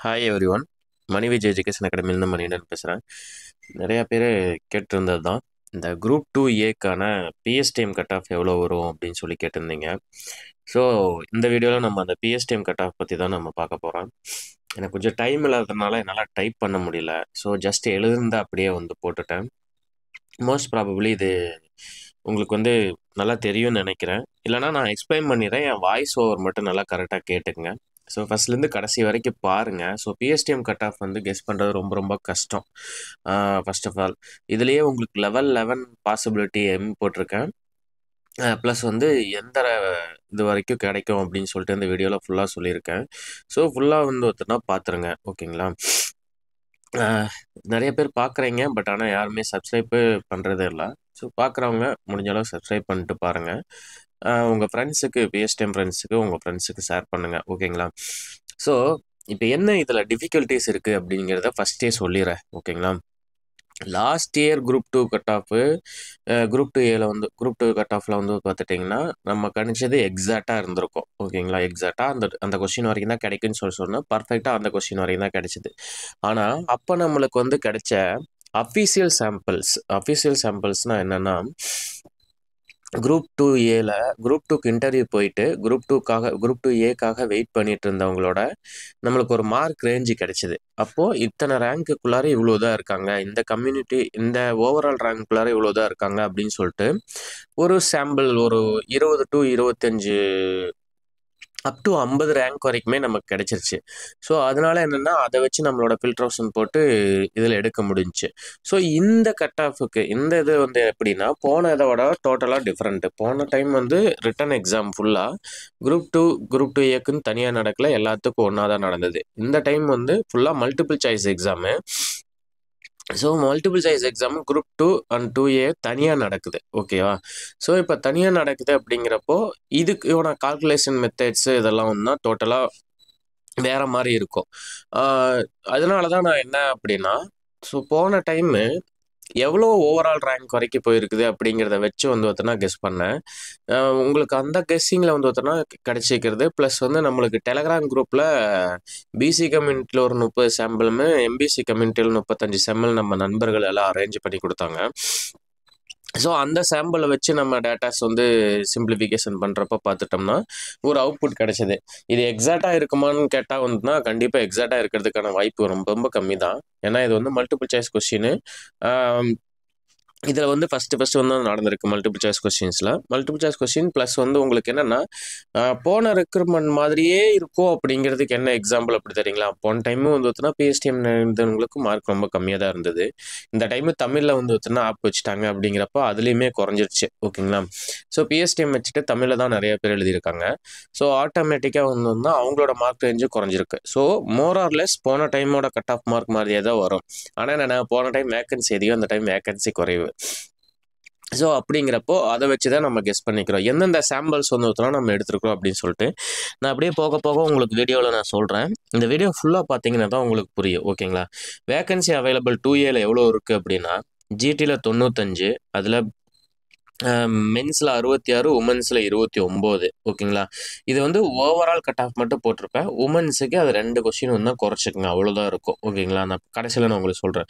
Hi everyone. Mani Vijay education அகாடமிலேருந்து மணிகண்டன் பேசுகிறேன். நிறையா பேர் கேட்டிருந்தது தான் இந்த group 2A PSTM cut off எவ்வளோ வரும் அப்படின்னு சொல்லி கேட்டிருந்தீங்க. ஸோ இந்த வீடியோவில் நம்ம அந்த பிஎஸ்டிஎம் கட் ஆஃப் பற்றி தான் நம்ம பார்க்க போகிறோம். எனக்கு கொஞ்சம் டைம் இல்லாததுனால என்னால் டைப் பண்ண முடியல. ஸோ ஜஸ்ட் எழுதுந்து அப்படியே போட்டுட்டேன். மோஸ்ட் ப்ராபப்ளி இது உங்களுக்கு நல்லா தெரியும்னு நினைக்கிறேன். இல்லைனா நான் எக்ஸ்பிளைன் பண்ணிடுறேன். என் வாய்ஸ் ஓவர் மட்டும் நல்லா கரெக்டாக கேட்டுக்குங்க. ஸோ ஃபஸ்ட்லேருந்து கடைசி வரைக்கும் பாருங்கள். So PSTM cut off guess பண்ணுறது ரொம்ப ரொம்ப கஷ்டம். ஃபர்ஸ்ட் ஆஃப் ஆல் இதுலேயே உங்களுக்கு லெவல் 11 பாசிபிலிட்டி போட்டிருக்கேன். ப்ளஸ் எந்த இது வரைக்கும் கிடைக்கும் அப்படின்னு சொல்லிட்டு இந்த வீடியோவில் ஃபுல்லாக சொல்லியிருக்கேன். ஸோ ஃபுல்லாக ஒருத்தனா பார்த்துருங்க, ஓகேங்களா? நிறைய பேர் பார்க்குறீங்க, பட் ஆனால் யாருமே சப்ஸ்கிரைப்பு பண்ணுறதே இல்லை. ஸோ பார்க்குறவங்க முடிஞ்ச அளவு சப்ஸ்கிரைப் பண்ணிட்டு பாருங்கள். உங்கள் ஃப்ரெண்ட்ஸுக்கு பிஎஸ்டிஎம் ஃப்ரெண்ட்ஸுக்கு உங்கள் ஃப்ரெண்ட்ஸுக்கு ஷேர் பண்ணுங்கள், ஓகேங்களா? ஸோ இப்போ என்ன இதில் டிஃபிகல்ட்டிஸ் இருக்குது அப்படிங்கிறத ஃபஸ்ட்டே சொல்லிடுறேன், ஓகேங்களா? Last year group 2 cut off group 2A group 2 cut ஆஃபில் பார்த்துட்டிங்கன்னா நம்ம கணிச்சது எக்ஸாக்டாக இருந்திருக்கும், ஓகேங்களா? எக்ஸாக்டாக அந்த கொஸ்டின் வரைக்கும் தான் கிடைக்குன்னு சொன்னால் பர்ஃபெக்டாக அந்த கொஸ்டின் வரைக்கும் தான் கிடைச்சிது. ஆனால் அப்போ நம்மளுக்கு கிடைச்ச அஃபீஷியல் சாம்பிள்ஸ்னால் என்னென்னா, குரூப் 2Aல குரூப் 2க்கு இன்டர்வியூ போயிட்டு குரூப் 2Aக்காக வெயிட் பண்ணிட்டு இருந்தவங்களோட நம்மளுக்கு ஒரு மார்க் ரேஞ்சு கிடைச்சிது. அப்போது இத்தனை ரேங்க்குள்ளார இவ்வளோ தான் இருக்காங்க, இந்த கம்யூனிட்டி இந்த ஓவரால் ரேங்க்குள்ளார இவ்வளோ தான் இருக்காங்க அப்படின்னு சொல்லிட்டு ஒரு சாம்பிள் ஒரு 20 to 25 அப் டு 50 ரேங்க் வரைக்குமே நமக்கு கிடைச்சிருச்சு. ஸோ அதனால என்னென்னா அதை வச்சு நம்மளோட ஃபில்ட்ரேஷன் போட்டு இதில் எடுக்க முடிஞ்சுச்சு. ஸோ இந்த கட் ஆஃபுக்கு இந்த இது எப்படின்னா போன இதோட டோட்டலாக டிஃப்ரெண்ட்டு. போன டைம் ரிட்டன் எக்ஸாம் ஃபுல்லாக குரூப் 2Aக்குன்னு தனியாக நடக்கல, எல்லாத்துக்கும் ஒன்றா தான் நடந்தது. இந்த டைம் ஃபுல்லாக multiple choice exam. So multiple choice exam group 2 and 2A தனியாக நடக்குது, ஓகேவா? ஸோ இப்போ தனியாக நடக்குது அப்படிங்கிறப்போ இதுக்கான கால்குலேஷன் மெத்தட்ஸு இதெல்லாம் தான் டோட்டலாக வேறு மாதிரி இருக்கும். அதனால தான் நான் என்ன அப்படின்னா, ஸோ போன டைமு எவ்வளோ ஓவரால் ரேங்க் வரைக்கும் போயிருக்குது அப்படிங்கிறத வச்சு பார்த்தோன்னா கெஸ் பண்ணேன். உங்களுக்கு அந்த கெஸ்ஸிங்கில் பார்த்தோன்னா கிடைச்சிக்கிறது. ப்ளஸ் நம்மளுக்கு டெலகிராம் குரூப்பில் பிசி கம்யூனிட்டியில் ஒரு 30 சாம்பிளுமே, எம்பிசி கம்யூனிட்டியில் 35 சாம்பிள் நம்ம நண்பர்கள் எல்லாம் அரேஞ்ச் பண்ணி கொடுத்தாங்க. ஸோ அந்த சாம்பிளை வச்சு நம்ம டேட்டாஸ் சிம்பிளிஃபிகேஷன் பண்ணுறப்ப பார்த்துட்டோம்னா ஒரு அவுட்புட் கிடைச்சது. இது எக்ஸாக்டாக இருக்குமான்னு கேட்டால் கண்டிப்பாக எக்ஸாக்டாக இருக்கிறதுக்கான வாய்ப்பு ரொம்ப ரொம்ப கம்மி தான். ஏன்னா இது மல்டிபிள் சாய்ஸ் கொஸ்டின். இதில் ஃபஸ்ட்டு நடந்திருக்கு மல்டிபிள் சாய்ஸ் கொஸ்டின் ப்ளஸ் உங்களுக்கு என்னென்னா போன ரெக்ரூட்மெண்ட் மாதிரியே இருக்கும் அப்படிங்கிறதுக்கு என்ன எக்ஸாம்பிள் அப்படி தெரியுங்களா? போன டைமும் பார்த்தோன்னா பிஎஸ்டிஎம் இருந்தவங்களுக்கு மார்க் ரொம்ப கம்மியாக தான் இருந்தது. இந்த டைமு தமிழில் பார்த்தோன்னா ஆப் வச்சுட்டாங்க அப்படிங்கிறப்ப அதுலேயுமே குறைஞ்சிருச்சு, ஓகேங்களா? ஸோ பிஎஸ்டிஎம் வச்சுட்டு தமிழில் தான் நிறைய பேர் எழுதியிருக்காங்க. ஸோ ஆட்டோமேட்டிக்காக அவங்களோட மார்க் ரேஞ்சும் குறைஞ்சிருக்கு. ஸோ மோர் ஆர் லெஸ் போன டைமோட கட் ஆஃப் மார்க் மாதிரியே தான் வரும். ஆனால் நான் போன டைம் வேக்கன்சி அதிகம், அந்த டைம் வேக்கன்சி குறைவு. ஸோ அப்படிங்கிறப்போ அதை வச்சு தான் நம்ம கெஸ் பண்ணிக்கிறோம் எந்தெந்த சாம்பிள்ஸ் நம்ம எடுத்துருக்கிறோம் அப்படின்னு சொல்லிட்டு. நான் அப்படியே போக போக உங்களுக்கு வீடியோவில் நான் சொல்கிறேன். இந்த வீடியோ ஃபுல்லாக பார்த்தீங்கன்னா தான் உங்களுக்கு புரியும், ஓகேங்களா? வேக்கன்சி அவைலபிள் 2Aல எவ்வளோ இருக்குது அப்படின்னா, ஜிடியில் 95, அதில் மென்ஸில் 66, உமன்ஸில் 29, ஓகேங்களா? இது ஓவரால் கட் ஆஃப் மட்டும் போட்டிருப்பேன். உமன்ஸுக்கு அது 2 கொஸ்டின் தான் குறைச்சிக்கங்க, அவ்வளோதான் இருக்கும், ஓகேங்களா? நான் கடைசியில் நான் உங்களுக்கு சொல்கிறேன்.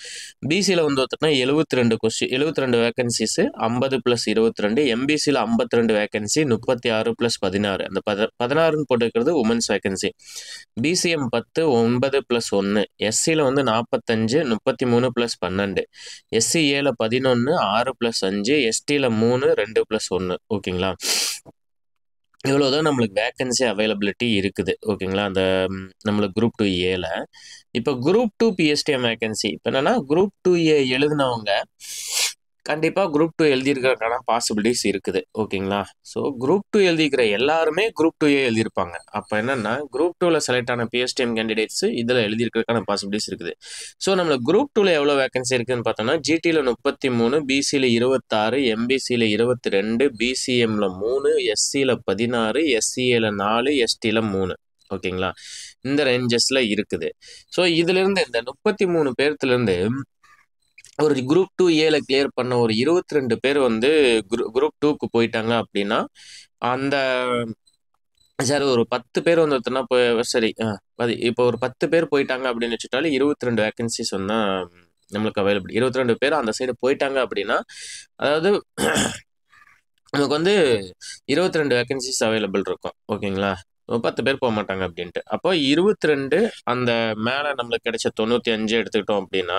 பிசியில் பார்த்தோன்னா 72 வேக்கன்சிஸு, 50 + 22. எம்பிசியில் 52 வேக்கன்சி, 36 + 16. அந்த 16ன்னு போட்டுக்கிறது உமன்ஸ் வேக்கன்சி. பிசிஎம் 10, 9 + 1. எஸ்சியில் 45, 33 + 12. எஸ்சி ஏல 11, 6 + 5. எஸ்டியில் 3, 2 + 1, ஓகேங்களா? இவ்வளோதான் நம்மளுக்கு வேக்கன்சி அவைலபிலிட்டி இருக்குது, ஓகேங்களா? அந்த நம்மளுக்கு குரூப் 2Aல. இப்போ குரூப் 2 பிஎஸ்டிஎம் வேக்கன்சி இப்போ என்னென்னா, குரூப் 2A எழுதினவங்க கண்டிப்பாக குரூப் 2 எழுதியிருக்கிறதுக்கான பாசிபிலிட்டிஸ் இருக்குது, ஓகேங்களா? ஸோ குரூப் 2 எழுதிக்கிற எல்லாருமே குரூப் 2A எழுதியிருப்பாங்க. அப்போ என்னென்னா குரூப் 2ல் செலக்ட் ஆன பிஎஸ்டிஎம் கேண்டிடேட்ஸு இதில் எழுதியிருக்கிறதுக்கான பாசிபிலிட்டிஸ் இருக்குது. ஸோ நம்மளுக்கு குரூப் 2ல் எவ்வளோ வேக்கன்சி இருக்குதுன்னு பார்த்தோம்னா, ஜிடியில் 33, பிசியில் 26, எம்பிசியில் 22, பிசிஎம்மில் 3, எஸ்சியில் 16, எஸ்சிஏல 4, எஸ்டியில் 3, ஓகேங்களா? இந்த ரேஞ்சஸில் இருக்குது. ஸோ இதிலிருந்து இந்த 33 பேர்த்துலேருந்து ஒரு குரூப் 2Aல கிளியர் பண்ண ஒரு 22 பேர் குரூப் 2க்கு போயிட்டாங்க அப்படின்னா, அந்த சார் ஒரு 10 பேர் பார்த்தோன்னா சரி இப்போ ஒரு 10 பேர் போயிட்டாங்க அப்படின்னு வச்சுட்டாலும் 22 வேகன்சிஸ் வந்து நம்மளுக்கு அவைலபிள். 22 பேர் அந்த சைடு போயிட்டாங்க அப்படின்னா, அதாவது நமக்கு வந்து 22 வேகன்சிஸ் அவைலபிள் இருக்கும். ஓகேங்களா? 10 பேர் போமாட்டாங்க அப்படின்ட்டு. அப்போ 22 அந்த மேல நம்மளுக்கு கிடைச்ச 95 எடுத்துக்கிட்டோம் அப்படின்னா,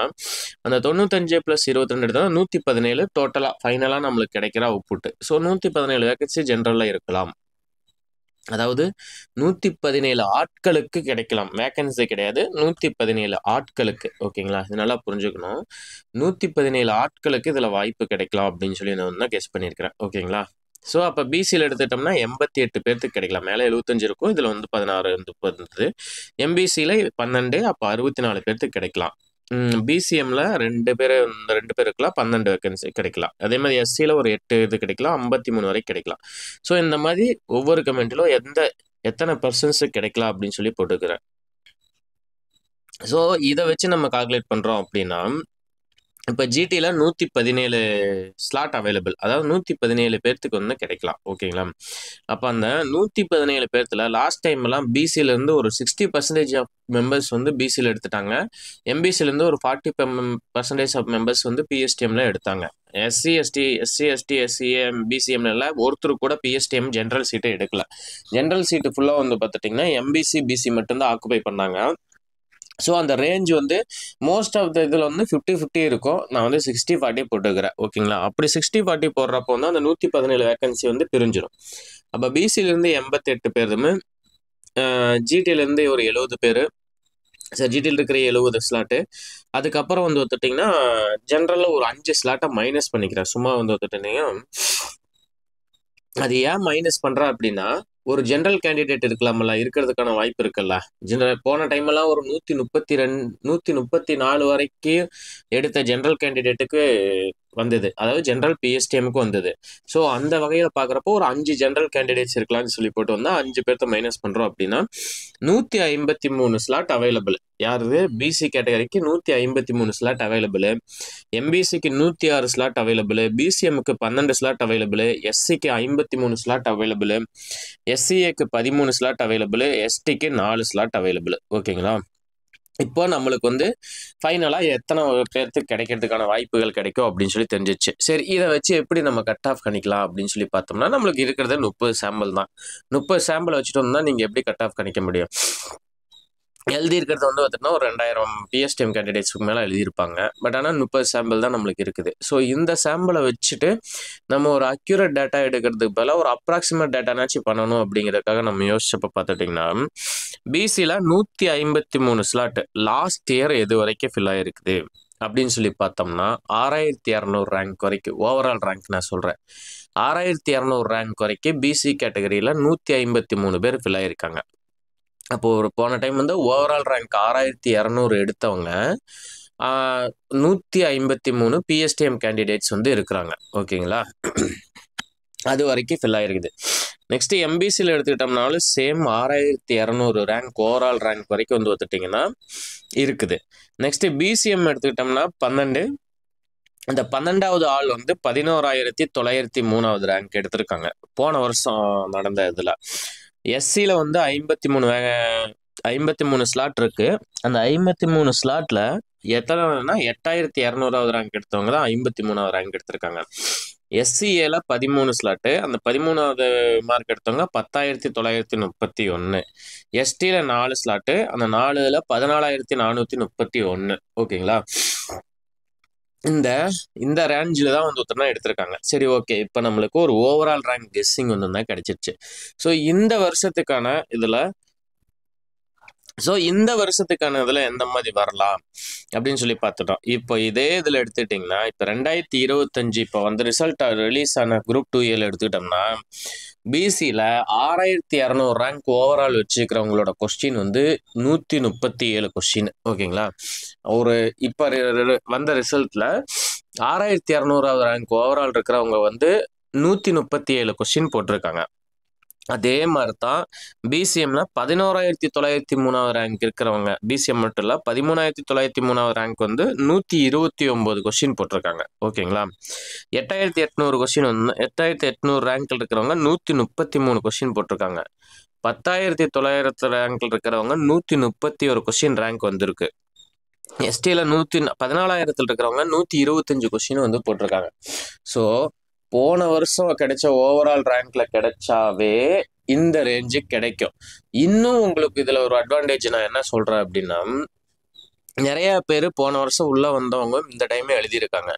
அந்த 95 + 22 எடுத்தா 117 டோட்டலா ஃபைனலா நம்மளுக்கு கிடைக்கிற அவுட்புட். ஸோ 117 வேகன்சி ஜெனரல்ல இருக்கலாம். அதாவது 117 ஆட்களுக்கு கிடைக்கலாம். வேகன்சி கிடையாது. 117 ஆட்களுக்கு. ஓகேங்களா? இது நல்லா புரிஞ்சுக்கணும். 117 ஆட்களுக்கு இதுல வாய்ப்பு கிடைக்கலாம் அப்படின்னு சொல்லி நான் வந்து கெஸ் பண்ணியிருக்கிறேன். ஓகேங்களா? ஸோ அப்போ பிசியில் எடுத்துட்டோம்னா 88 பேர்த்துக்கு கிடைக்கலாம். மேலே 75 இருக்கும். இதில் வந்து 16 இருந்தது. எம்பிசியில் 12, அப்போ 64 பேர்த்துக்கு கிடைக்கலாம். பிசிஎம்ல 2 பேர் இருக்கலாம். 12 வேகன்சி கிடைக்கலாம். அதே மாதிரி எஸ்சியில் ஒரு 8 இது கிடைக்கலாம். 53 வரைக்கும் கிடைக்கலாம். ஸோ இந்த மாதிரி ஒவ்வொரு கமெண்ட்டிலும் எத்தனை பர்சன்ஸ் கிடைக்கலாம் அப்படின்னு சொல்லி போட்டுக்கிறேன். ஸோ இதை வச்சு நம்ம கால்குலேட் பண்ணுறோம் அப்படின்னா, இப்போ ஜிடியில் 117 ஸ்லாட் அவைலபிள். அதாவது 117 பேர்த்துக்கு வந்து கிடைக்கலாம். ஓகேங்களா? அப்போ அந்த 117 பேர்த்தில் லாஸ்ட் டைம்லாம் பிசியிலேருந்து ஒரு 60% ஆஃப் மெம்பர்ஸ் வந்து பிசியில் எடுத்துட்டாங்க. எம்பிசியிலேருந்து ஒரு 40% ஆஃப் மெம்பர்ஸ் வந்து பிஎஸ்டிஎம்ல எடுத்தாங்க. எஸ்சி எஸ்டி எஸ்சிஎம் பிசிஎம்ல ஒருத்தர் கூட பிஎஸ்டிஎம் ஜென்ரல் சீட்டை எடுக்கல. ஜென்ரல் சீட்டு ஃபுல்லாக வந்து பார்த்துட்டிங்கன்னா எம்பிசி பிசி மட்டும்தான் ஆக்குபை பண்ணாங்க. ஸோ அந்த ரேஞ்ச் வந்து மோஸ்ட் ஆஃப் த இதில் வந்து 50-50 இருக்கும். நான் வந்து 60-40 போட்டுக்கிறேன். ஓகேங்களா? அப்படி 60-40 போடுறப்போ வந்து அந்த 117 வேகன்சி வந்து பிரிஞ்சிடும். அப்போ பிசியிலேருந்து 88 பேருமே, ஜிடியிலேருந்து ஒரு 70 பேர், சார் ஜிடியில் இருக்கிற 70 ஸ்லாட்டு. அதுக்கப்புறம் வந்து பார்த்துட்டிங்கன்னா ஜென்ரலில் ஒரு 5 ஸ்லாட்டை மைனஸ் பண்ணிக்கிறேன். சும்மா வந்து பார்த்துட்டிங்கன்னா அது ஏன் மைனஸ் பண்ணுறேன் அப்படின்னா, ஒரு ஜென்ரல் கேண்டிடேட் இருக்கலாமல்ல, இருக்கிறதுக்கான வாய்ப்பு இருக்குல்ல. போன டைம் எல்லாம் ஒரு 134 வரைக்கும் எடுத்த ஜென்ரல் கேண்டிடேட்டுக்கு வந்தது. அதாவது ஜென்ரல் பிஎஸ்டிஎம்க்கு வந்தது. ஸோ அந்த வகையில் பார்க்குறப்போ ஒரு 5 ஜென்ரல் கேண்டிடேட்ஸ் இருக்கலாம்னு சொல்லி போட்டு வந்தால் 5 பேர்த்த மைனஸ் பண்ணுறோம் அப்படின்னா 153 ஸ்லாட் அவைலபிள். யாரு? பிசி கேட்டகரிக்கு 153 ஸ்லாட் அவைலபிள். எம்பிசிக்கு 106 ஸ்லாட் அவைலபிள். பிசிஎம்க்கு 12 ஸ்லாட் அவைலபிள். எஸ்சிக்கு 53 ஸ்லாட் அவைலபிள். எஸ்சிஏக்கு 13 ஸ்லாட் அவைலபிள். எஸ்டிக்கு 4 ஸ்லாட் அவைலபிள். ஓகேங்களா? இப்போ நம்மளுக்கு வந்து ஃபைனலாக எத்தனை பேர்த்துக்கு கிடைக்கிறதுக்கான வாய்ப்புகள் கிடைக்கும் அப்படின்னு சொல்லி தெரிஞ்சிச்சு. சரி, இதை வச்சு எப்படி நம்ம கட் ஆஃப் கணிக்கலாம் அப்படின்னு சொல்லி பார்த்தோம்னா, நம்மளுக்கு இருக்கிறது 30 சாம்பிள் தான். 30 சாம்பிள் வச்சுட்டோம்னா நீங்கள் எப்படி கட் ஆஃப் கணிக்க முடியும்? எழுதியிருக்கிறது வந்து பார்த்தீங்கன்னா ஒரு 2000 பிஎஸ்டிஎம் கேண்டிடேட்ஸ்க்கு மேலே எழுதியிருப்பாங்க. பட் ஆனால் 30 சாம்பிள் தான் நம்மளுக்கு இருக்குது. ஸோ இந்த சாம்பிளை வச்சுட்டு நம்ம ஒரு அக்யூரேட் டேட்டா எடுக்கிறதுக்கு பதிலாக ஒரு அப்ராக்சிமேட் டேட்டானாச்சும் பண்ணணும் அப்படிங்கிறதுக்காக நம்ம யோசிச்சப்போ பார்த்துட்டிங்கன்னா, பிசியில் 153 ஸ்லாட் லாஸ்ட் இயர் எது வரைக்கும் ஃபில் ஆகிருக்குது அப்படின்னு சொல்லி பார்த்தோம்னா 6200 ரேங்க் வரைக்கும், ஓவரால் ரேங்க் நான் சொல்கிறேன், 6200 ரேங்க் வரைக்கும் பிசி கேட்டகரியில் 153 பேர் ஃபில் ஆகிருக்காங்க. அப்போது ஒரு போன டைம் வந்து ஓவரால் ரேங்க் 6200 எடுத்தவங்க 153 பிஎஸ்டிஎம் கேண்டிடேட்ஸ் வந்து இருக்கிறாங்க. ஓகேங்களா? அது வரைக்கும் ஃபில் ஆகிருக்குது. நெக்ஸ்ட் எம்பிசியில் எடுத்துக்கிட்டோம்னாலும் சேம் 6200 ரேங்க் ஓவரால் ரேங்க் வரைக்கும் வந்து பார்த்துட்டிங்கன்னா இருக்குது. நெக்ஸ்ட் பிசிஎம் எடுத்துக்கிட்டோம்னா 12, அந்த 12வது ஆள் வந்து 11903வது ரேங்க் எடுத்திருக்காங்க போன வருஷம் நடந்த இதில். எஸ்சியில் வந்து 53 ஸ்லாட் இருக்கு. அந்த 53 ஸ்லாட்ல எத்தனைனா 8200வது ரேங்க் எடுத்தவங்க தான் 53வது ரேங்க் எடுத்திருக்காங்க. எஸ்சிஏல 13 ஸ்லாட்டு, அந்த 13வது மார்க் எடுத்தவங்க 10931. எஸ்டியில் 4 ஸ்லாட்டு, அந்த 4ல் 14431. ஓகேங்களா? இந்த ரேஞ்சில் தான் வந்து ஒருத்தர் எடுத்திருக்காங்க. சரி, ஓகே. இப்போ நம்மளுக்கு ஒரு ஓவரால் ரேங்க் கெஸ்ஸிங் வந்து தான் கிடைச்சிருச்சு. ஸோ இந்த வருஷத்துக்கான இதில் எந்த மாதிரி வரலாம் அப்படின்னு சொல்லி பார்த்துட்டோம். இப்போ இதே இதில் எடுத்துக்கிட்டிங்கன்னா, இப்போ 2025 இப்போ வந்து ரிசல்ட் ரிலீஸ் ஆன குரூப் 2A எடுத்துக்கிட்டோம்னா, பிசியில் 6200 ரேங்க் ஓவரால் வச்சுக்கிறவங்களோட கொஸ்டின் வந்து 137 கொஸ்டின். ஓகேங்களா? ஒரு இப்போ வந்த ரிசல்ட்டில் 6200வது ரேங்க் ஓவரால் இருக்கிறவங்க வந்து 137 கொஸ்டின் போட்டிருக்காங்க. அதே மாதிரி தான் பிசிஎம்ல 11903வது ரேங்க் இருக்கிறவங்க, பிசிஎம் மட்டும் இல்லை 13903வது ரேங்க் வந்து 129 கொஸ்டின் போட்டிருக்காங்க. ஓகேங்களா? 8800 கொஸ்டின் வந்து 8800 ரேங்க்ல இருக்கிறவங்க 133 கொஸ்டின் போட்டிருக்காங்க. 10,900 ரேங்க்ல இருக்கிறவங்க 131 கொஸ்டின் ரேங்க் வந்திருக்கு. எஸ்டியில் 14,000 இருக்கிறவங்க 125 கொஸ்டின் வந்து போட்டிருக்காங்க. ஸோ போன வருஷம் கிடைச்ச ஓவரால் ரேங்க்ல கிடைச்சாவே இந்த ரேஞ்சு கிடைக்கும். இன்னும் உங்களுக்கு இதுல ஒரு அட்வான்டேஜ் நான் என்ன சொல்றேன் அப்படின்னா, நிறைய பேர் போன வருஷம் உள்ள வந்தவங்க இந்த டைமே எழுதியிருக்காங்க.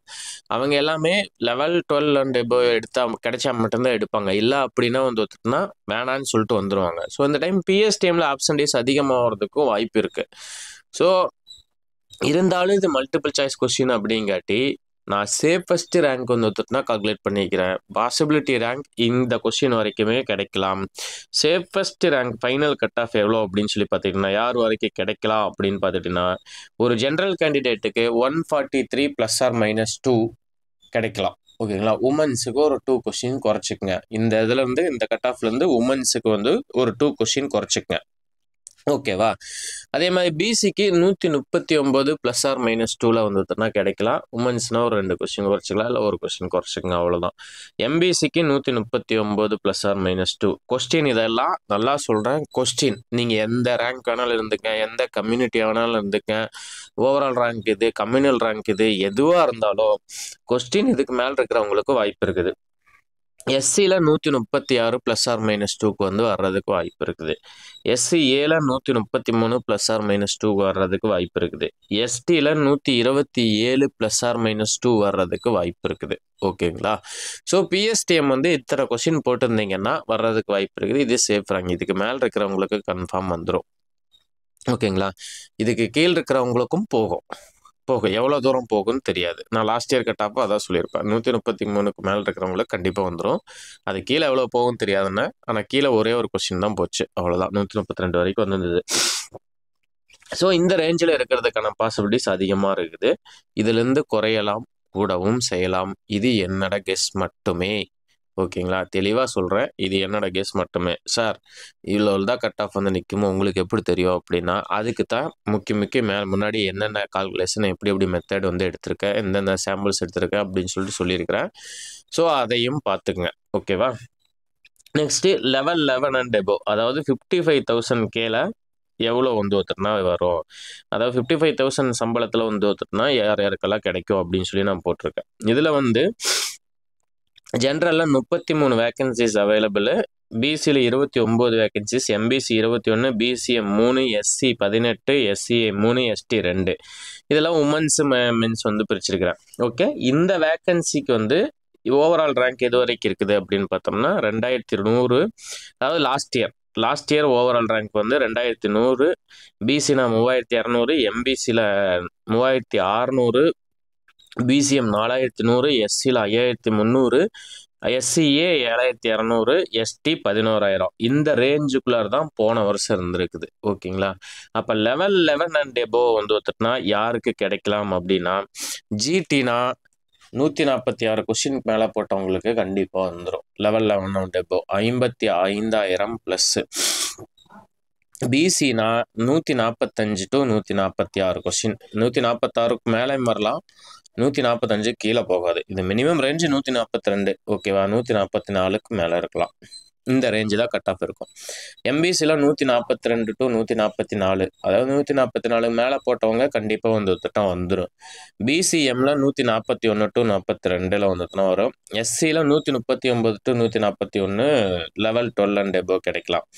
அவங்க எல்லாமே லெவல் 12 அண்ட் எபோவ் எடுத்தா கிடைச்சா மட்டும்தான் எடுப்பாங்க. இல்லை அப்படின்னா வந்துட்டுனா வேணான்னு சொல்லிட்டு வந்துடுவாங்க. ஸோ இந்த டைம் பிஎஸ்டிஎம்ல ஆப்சன்டேஜ் அதிகமாகிறதுக்கும் வாய்ப்பு இருக்கு. ஸோ இருந்தாலும் இது மல்டிபிள் சாய்ஸ் கொஸ்டின் அப்படிங்காட்டி நான் சேஃபஸ்ட் ரேங்க் வந்து ஒத்துட்டுனா கால்குலேட் பண்ணிக்கிறேன். பாசிபிலிட்டி ரேங்க் இந்த கொஸ்டின் வரைக்குமே கிடைக்கலாம். Safest rank final cut off எவ்வளோ அப்படின்னு சொல்லி பார்த்துக்கிட்டீங்கன்னா யார் வரைக்கும் கிடைக்கலாம் அப்படின்னு பார்த்துட்டிங்கன்னா, ஒரு ஜென்ரல் கேண்டிடேட்டுக்கு 143 +or-2 கிடைக்கலாம். ஓகேங்களா? உமன்ஸுக்கு ஒரு 2 கொஸ்டின் குறைச்சிக்குங்க. இந்த இதுலேருந்து இந்த கட் ஆஃப்லேருந்து உமன்ஸுக்கு வந்து ஒரு 2 கொஸ்டின் குறைச்சிக்குங்க. ஓகேவா? அதே மாதிரி பிசிக்கு 139 +or-2ல வந்துட்டுனா கிடைக்கலாம். உமன்ஸ்னா ஒரு 2 கொஸ்டின் குறைச்சிக்கலாம், இல்லை ஒரு கொஸ்டின் குறைச்சிக்கங்க, அவ்வளோதான். எம்பிசிக்கு 139 +or-2 கொஸ்டின். இதெல்லாம் நல்லா சொல்கிறேன், கொஸ்டின். நீங்கள் எந்த ரேங்க் வேணாலும் இருந்துங்க, எந்த கம்யூனிட்டி வேணாலும் இருந்துங்க, ஓவரால் ரேங்க் இது, கம்யூனல் ரேங்க் இது, எதுவாக இருந்தாலும் கொஸ்டின் இதுக்கு மேலே இருக்கிறவங்களுக்கு வாய்ப்பு இருக்குது. எஸ்சியில் 136 +or-2க்கு வந்து வர்றதுக்கு வாய்ப்பு இருக்குது. எஸ்சி ஏல 133 +or-2க்கு வர்றதுக்கு வாய்ப்பு இருக்குது. எஸ்டியில் 127 +or-2 வர்றதுக்கு வாய்ப்பு இருக்குது. ஓகேங்களா? ஸோ பிஎஸ்டிஎம் வந்து இத்தனை கொஸ்டின் போட்டிருந்தீங்கன்னா வர்றதுக்கு வாய்ப்பு இருக்குது. இது சேஃப் ரேங்க். இதுக்கு மேலே இருக்கிறவங்களுக்கு கன்ஃபார்ம் வந்துடும். ஓகேங்களா? இதுக்கு கீழ் இருக்கிறவங்களுக்கும் போகும். எவ்வளோ தூரம் போகும்னு தெரியாது. நான் லாஸ்ட் இயர் கட்டாப்போ அதான் சொல்லியிருப்பேன். 133க்கு மேலே இருக்கிறவங்களுக்கு கண்டிப்பாக வந்துடும். அது கீழே எவ்வளோ போகும்னு தெரியாதுன்னு. ஆனால் கீழே ஒரே ஒரு கொஸ்டின் தான் போச்சு, அவ்வளோதான். 132 வரைக்கும் வந்திருந்தது. ஸோ இந்த ரேஞ்சில் இருக்கிறதுக்கான பாசிபிலிட்டிஸ் அதிகமாக இருக்குது. இதுலேருந்து குறையலாம், கூடவும் செய்யலாம். இது என்னோட கெஸ் மட்டுமே. ஓகேங்களா? தெளிவாக சொல்கிறேன், இது என்னோட கெஸ் மட்டுமே. சார் இவ்வளோ தான் கட் ஆஃப் வந்து நிற்குமோ உங்களுக்கு எப்படி தெரியும் அப்படின்னா, அதுக்கு தான் முன்னாடி என்னென்ன கால்குலேஷன் எப்படி மெத்தட் வந்து எடுத்திருக்கேன், எந்தெந்த சாம்பிள்ஸ் எடுத்திருக்கேன் அப்படின்னு சொல்லியிருக்கிறேன். ஸோ அதையும் பார்த்துக்குங்க. ஓகேவா? நெக்ஸ்ட்டு லெவல் 11 அண்ட் எபோவ், அதாவது 55,000 கேல எவ்வளோ வந்து ஒருத்தர்னா வரும், அதாவது 55,000 சம்பளத்தில் வந்து ஒருத்தர்னா யார் யாருக்கெல்லாம் கிடைக்கும் அப்படின்னு சொல்லி நான் போட்டிருக்கேன். இதில் வந்து ஜென்ரலில் 33 வேக்கன்சிஸ் அவைலபிள். பிசியில் 29 vacancies, MBC 21, BCM 3, SC 18, SCA 3, ST 2. இதெல்லாம் உமன்ஸ் மென்ஸ் வந்து பிரிச்சிருக்கிறேன். ஓகே, இந்த வேக்கன்சிக்கு வந்து ஓவரால் ரேங்க் எது வரைக்கும் இருக்குது அப்படின்னு பார்த்தோம்னா 2100. அதாவது லாஸ்ட் இயர் ஓவரால் ரேங்க் வந்து 2100. பிசினா 3200, எம்பிசியில் 3600, பிசிஎம் 4100, எஸ்சியில் 5300, எஸ்சிஏ 7200, எஸ்டி 11,000. இந்த ரேஞ்சுக்குள்ளார தான் போன வருஷம் இருந்திருக்குது. ஓகேங்களா? அப்போ லெவல் 11 அண்ட் எபோவ் வந்து ஒருத்தர்னா யாருக்கு கிடைக்கலாம் அப்படின்னா, ஜிடினா 146 கொஸ்டினுக்கு மேலே போட்டவங்களுக்கு கண்டிப்பாக வந்துடும். Level 11 and above 55,000 plus. பிசினா 145 to 146 கொஸ்டின். 146க்கு மேலே வரலாம், 145 கீழே போகாது. இது மினிமம் ரேஞ்சு 142. ஓகேவா? 144க்கு மேலே இருக்கலாம். இந்த ரேஞ்சு தான் கட் ஆஃப் இருக்கும். எம்பிசியில் 142 to 144, அதாவது 144 மேலே போட்டவங்க கண்டிப்பாக வந்து திட்டம் வந்துடும். பிசிஎம்ல 141 to 42 வந்துட்டுனா வரும். எஸ்சியில் 139 to 141 லெவல் 12 அண்ட் எபோவ் கிடைக்கலாம்.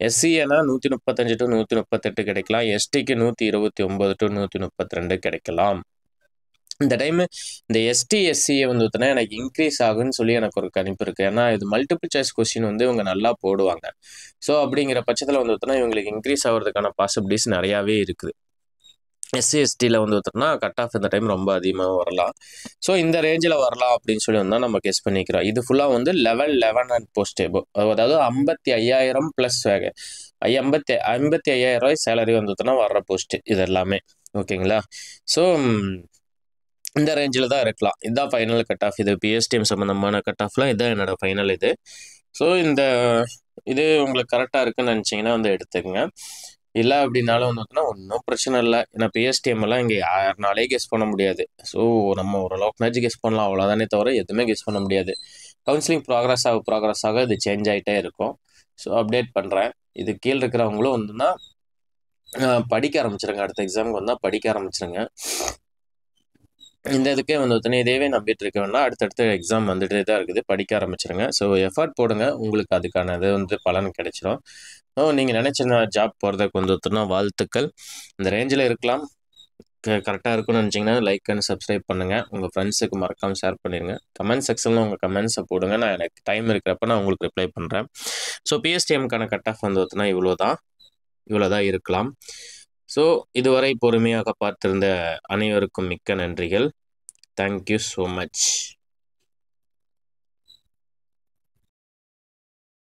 எஸ்சிஏனா 135 to 138 கிடைக்கலாம். எஸ்டிக்கு 129 to 132 கிடைக்கலாம். இந்த டைமு இந்த எஸ்டி எஸ்சிஏ வந்து பார்த்தோன்னா எனக்கு இன்க்ரீஸ் ஆகுன்னு சொல்லி எனக்கு ஒரு கணிப்பு இருக்குது. ஏன்னா இது மல்டிபிள் சாய்ஸ் கொஸ்டின் வந்து இவங்க நல்லா போடுவாங்க. ஸோ அப்படிங்கிற பட்சத்தில் வந்து பார்த்தோன்னா இவங்களுக்கு இன்க்ரீஸ் ஆகிறதுக்கான பாசிபிலிட்டிஸ் நிறையாவே இருக்குது. எஸ்சி எஸ்டியில் வந்து பார்த்தோம்னா கட் ஆஃப் இந்த டைம் ரொம்ப அதிகமாக வரலாம். ஸோ இந்த ரேஞ்சில் வரலாம் அப்படின்னு சொல்லி வந்தால் நம்ம கெஸ் பண்ணிக்கிறோம். இது ஃபுல்லாக வந்து லெவல் 11 அண்ட் போஸ்ட் எபோவ், அதாவது 55,000 ப்ளஸ் 55,000 சேலரி வந்து பார்த்தோன்னா வர்ற போஸ்ட்டு இது எல்லாமே. ஓகேங்களா? ஸோ இந்த ரேஞ்சில் தான் இருக்கலாம். இதுதான் ஃபைனல் கட் ஆஃப். இது பிஎஸ்டிஎம் சம்மந்தமான கட் ஆஃப்லாம் இதுதான் என்னோடய ஃபைனல் இது. ஸோ இது உங்களுக்கு கரெக்டாக இருக்குன்னு நினச்சிங்கன்னா வந்து எடுத்துக்கங்க. இல்லை அப்படின்னாலும் வந்து பார்த்தோன்னா ஒன்றும் பிரச்சனை இல்லை. ஏன்னா பிஎஸ்டிஎம் எல்லாம் இங்கே யாருனாலே கெஸ் பண்ண முடியாது. ஸோ நம்ம ஓரளவுக்குனாச்சும் கெஸ் பண்ணலாம், அவ்வளோதானே தவிர எதுவுமே கெஸ் பண்ண முடியாது. கவுன்சிலிங் ப்ராக்ரஸ் ஆக இது சேஞ்ச் ஆகிட்டே இருக்கும். ஸோ அப்டேட் பண்ணுறேன். இது கீழே இருக்கிறவங்களும் வந்துன்னா படிக்க ஆரம்பிச்சிருங்க. அடுத்த எக்ஸாமுக்கு வந்தால் படிக்க ஆரம்பிச்சிருங்க. இந்த இதுக்கே வந்து இதேவே நம்பிட்டு இருக்க வேண்டாம். அடுத்தடுத்த எக்ஸாம் வந்துட்டே தான் இருக்குது. படிக்க ஆரம்பிச்சிருங்க. ஸோ எஃபர்ட் போடுங்க. உங்களுக்கு அதுக்கான இது வந்து பலன் கிடைச்சிடும். நீங்கள் நினச்ச ஜாப் போகிறதுக்கு வந்து வாழ்த்துக்கள். இந்த ரேஞ்சில் இருக்கலாம். கரெக்டாக இருக்குன்னு நினச்சிங்கன்னா லைக் அண்ட் சப்ஸ்கிரைப் பண்ணுங்கள். உங்கள் ஃப்ரெண்ட்ஸுக்கு மறக்காமல் ஷேர் பண்ணிடுங்க. கமெண்ட் செக்ஷனில் உங்கள் கமெண்ட்ஸை போடுங்க. நான் எனக்கு டைம் இருக்கிறப்ப நான் உங்களுக்கு ரிப்ளை பண்ணுறேன். ஸோ பிஎஸ்டிஎம்க்கான கட் ஆஃப் வந்து இவ்வளோ தான் இருக்கலாம். ஸோ இதுவரை பொறுமையாக பார்த்திருந்த அனைவருக்கும் மிக்க நன்றிகள். Thank you so much.